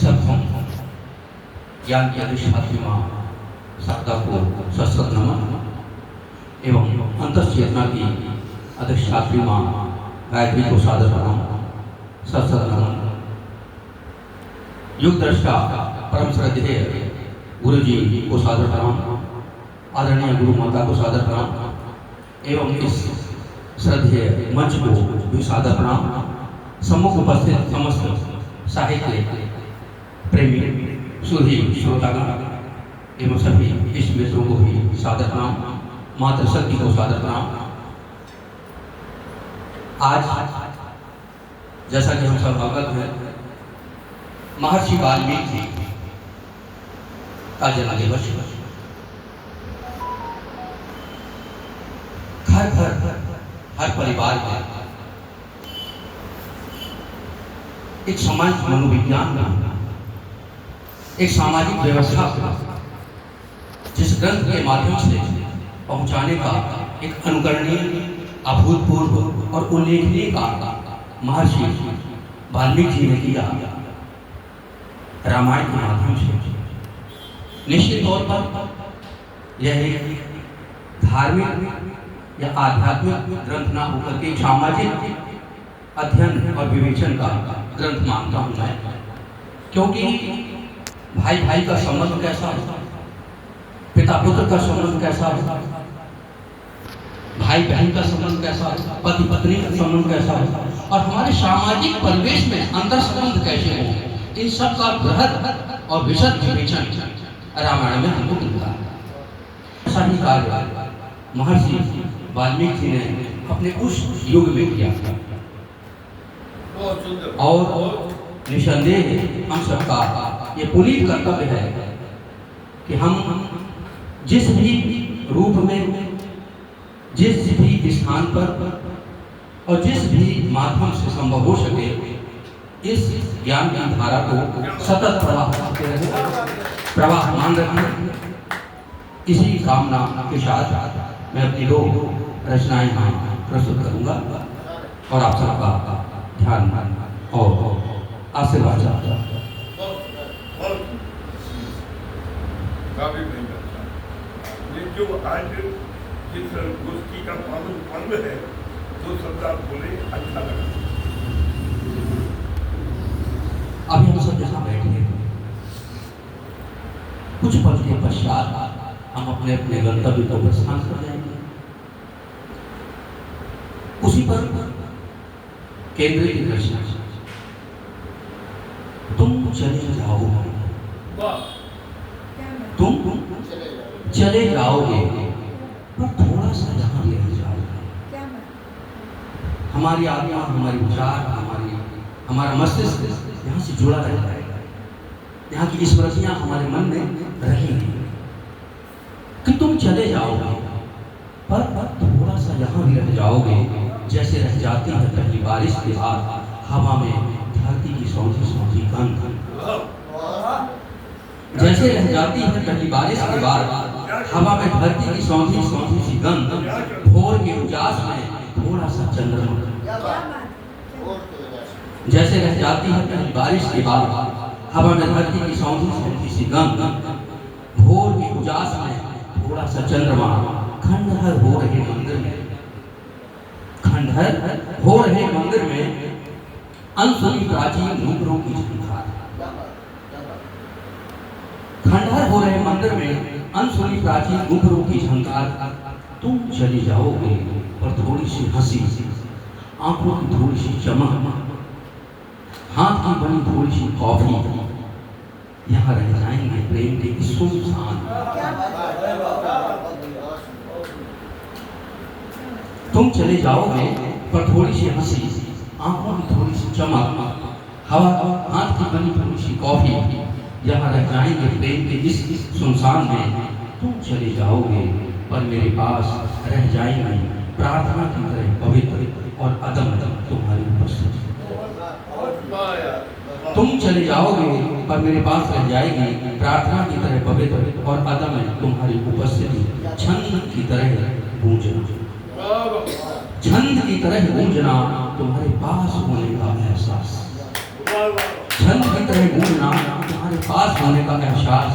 सबको ज्ञान की अधिष्ठात्री माँ सत्ता को सशस्त्र नमन एवं अंतश्चेतना की अधिष्ठात्री माँ गायत्री को सादर प्रणाम, सशस्त्र नमन। युग दृष्टा परम श्रद्धेय गुरु जी को सादर प्रणाम, आदरणीय गुरु माता को सादर प्रणाम एवं इस श्रद्धेय मंच को भी सादर प्रणाम। सम्मुख उपस्थित समस्त साहित्य प्रेमी सुधी श्रोतागण एवं सभी इष्ट मित्रों को भी सादर प्रणाम, मातृ शक्ति को सादर प्रणाम। आज जैसा कि हम सब अवगत हैं, महर्षि वाल्मीकि जी का जन्म दिवस घर घर हर परिवार में एक समाज मनोविज्ञान का, एक सामाजिक व्यवस्था जिस ग्रंथ के माध्यम से पहुंचाने का एक अनुकरणीय, अभूतपूर्व और उल्लेखनीय कार्य महर्षि वाल्मीकि जी ने किया। रामायण के माध्यम से निश्चित तौर पर यह एक धार्मिक या आध्यात्मिक ग्रंथ ना होकर के सामाजिक अध्ययन और विवेचन का ग्रंथ मानता हूं मैं, क्योंकि भाई भाई का संबंध कैसा है, पिता पुत्र का संबंध कैसा है, भाई बहन का संबंध कैसा है, पति पत्नी का संबंध कैसा है, और हमारे सामाजिक परिवेश में अंतर संबंध कैसे हो, इन सब का बृहद और विशद विवेचन रामायण में हमको मिलता है। ऐसा ही कार्य महर्षि वाल्मीकि जी ने अपने उस युग में किया और निसंदेह हम सबका ये पुनीत कर्तव्य है कि हम जिस भी रूप में, जिस भी स्थान पर और जिस भी माध्यम से संभव हो सके इस ज्ञान की धारा को सतत प्रवाह करते रहे, प्रवाहमान रखें। इसी कामना के साथ मैं अपनी दो रचनाएं प्रस्तुत करूंगा और आप सबका ध्यान और आशीर्वाद चाहता हूं। ये जो आज जिस गोष्ठी का पावन पर्व है, तो शब्द आप बोले, अच्छा लगा। अभी हम सब जहाँ बैठे हैं, कुछ पल के पश्चात हम अपने अपने गंतव्य को प्रस्थान कर जाएंगे। उसी पर केंद्रित दृष्टि, तुम चले जाओगे, तुम चले जाओगे, पर थोड़ा सा यहाँ ले जाओगे। हमारी आत्मा, हमारी विचार, हमारा मस्तिष्क यहाँ से जुड़ा रहता है, यहाँ की स्मृतियाँ हमारे मन में रहेंगी कि तुम चले जाओगे, पर थोड़ा सा यहाँ भी रह जाओगे, जैसे रह जाती है पहली बारिश के बाद हवा में धरती की सौंधी सौंधी गंध, जैसे रह जाती है पहली बारिश के बाद हवा में धरती की सौंधी सौंधी सी गंध, भोर के उजास में थोड़ा सा चंद्रमा, जैसे रह जाती है पहली बारिश के बाद हवा में धरती की सौंधी सौंधी सी गंध, भोर के उजास में थोड़ा सा चंद्रमा, खंडहर हो रहे मंदिर में, खंडहर हो रहे मंदिर में अनसुनी प्राचीन घुंघरों की झंकार, खंडहर हो रहे मंदिर में अनसुनी प्राचीन घुंघरों की झंकार। तुम चली जाओगे पर थोड़ी सी हंसी, आंखों की थोड़ी सी चमक, हाथ की बनी थोड़ी सी कॉफी, यहाँ रह जाएंगे प्रेम के सुनसान। तुम चले जाओगे पर थोड़ी सी हंसी, आंखों की थोड़ी सी चमक, हवा, हाथ की बनी थोड़ी सी कॉफी, यहाँ रह जाएंगे प्रेम के इस सुनसान में। तुम चले जाओगे पर मेरे पास रह जाएंगे प्रार्थना की तरह पवित्र और अदम्य तुम्हारी उपस्थिति। तुम चले जाओगे पर मेरे पास रह जाएगी प्रार्थना की तरह पवित्र और अदम्य तुम्हारी उपस्थिति। छंद की तरह गूंजना, छंद की तरह गूंजना तुम्हारे पास होने का एहसास। झनझन रहे गूंजना तुम्हारे पास होने का एहसास।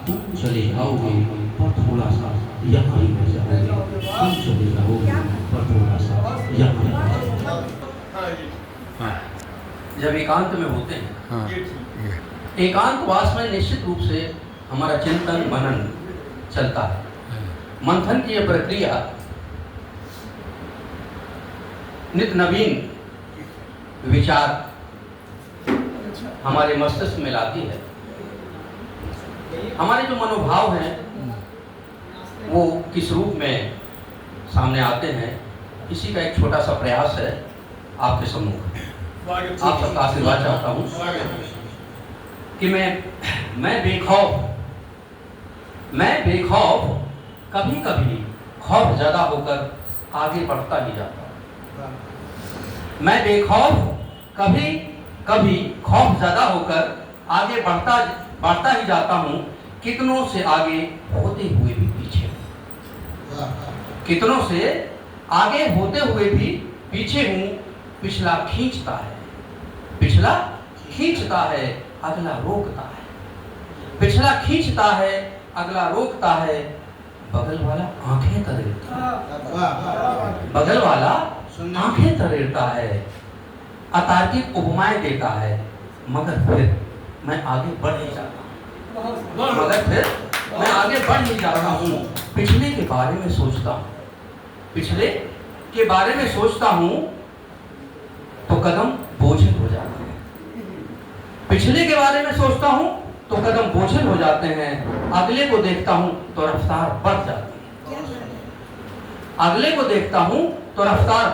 तुम चले आओगे पर थोड़ा सा यहाँ ही रह जाओगे, तुम चले जाओगे पर थोड़ा सा यहाँ ही रह जाओगे। जब एकांत में होते हैं, एकांतवास में निश्चित रूप से हमारा चिंतन मनन चलता है। मंथन की यह प्रक्रिया नित नवीन विचार हमारे मस्तिष्क में लाती है। हमारे जो मनोभाव हैं वो किस रूप में सामने आते हैं, इसी का एक छोटा सा प्रयास है आपके सम्मुख। आप सबका आशीर्वाद चाहता हूँ कि मैं बेखौफ कभी कभी खौफ ज्यादा होकर आगे बढ़ता ही जाता हूँ। मैं बेखौफ कभी कभी खौफ ज्यादा होकर आगे बढ़ता ही जाता हूँ। कितनों से आगे होते हुए भी पीछे, कितनों से आगे होते हुए भी पीछे हूँ। पिछला खींचता है, अगला रोकता है। पिछला खींचता है, अगला रोकता है। बगल वाला आंखें तरेरता है, अतार्किक उपमाएं देता है, मगर फिर मैं आगे बढ़ ही जाता हूँ। पिछले के बारे में सोचता हूँ तो कदम बोझिल हो जाते हैं। पिछले के बारे में सोचता हूँ तो कदम बोझिल हो जाते हैं। अगले को देखता हूँ तो रफ्तार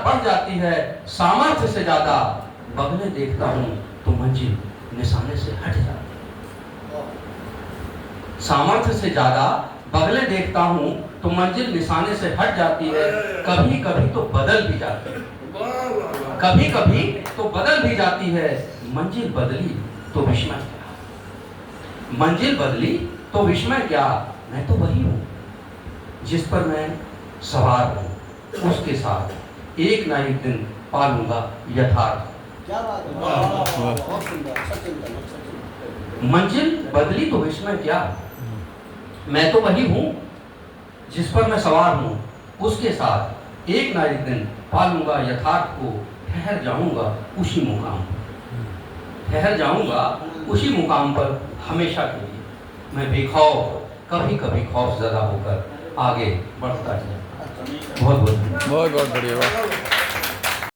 बढ़ जाती है। सामर्थ्य से ज्यादा बगले देखता हूँ तो मंजिल निशाने से हट जाती है। सामर्थ्य से ज्यादा बगले देखता हूँ तो मंजिल निशाने से हट जाती है। कभी कभी तो बदल भी जाती है। मंजिल बदली तो विस्मय क्या, मैं तो वही हूँ जिस पर मैं सवार हूँ। उसके साथ एक ना एक दिन पालूंगा यथार्थ। मंजिल बदली तो विस्मय क्या, मैं तो वही हूँ जिस पर मैं सवार हूँ। उसके साथ एक ना एक दिन पालूंगा यथार्थ को। ठहर जाऊंगा उसी मुकाम पर हमेशा के लिए। मैं बेखौफ कभी कभी खौफ ज़्यादा होकर आगे बढ़ता है। बहुत बढ़िया।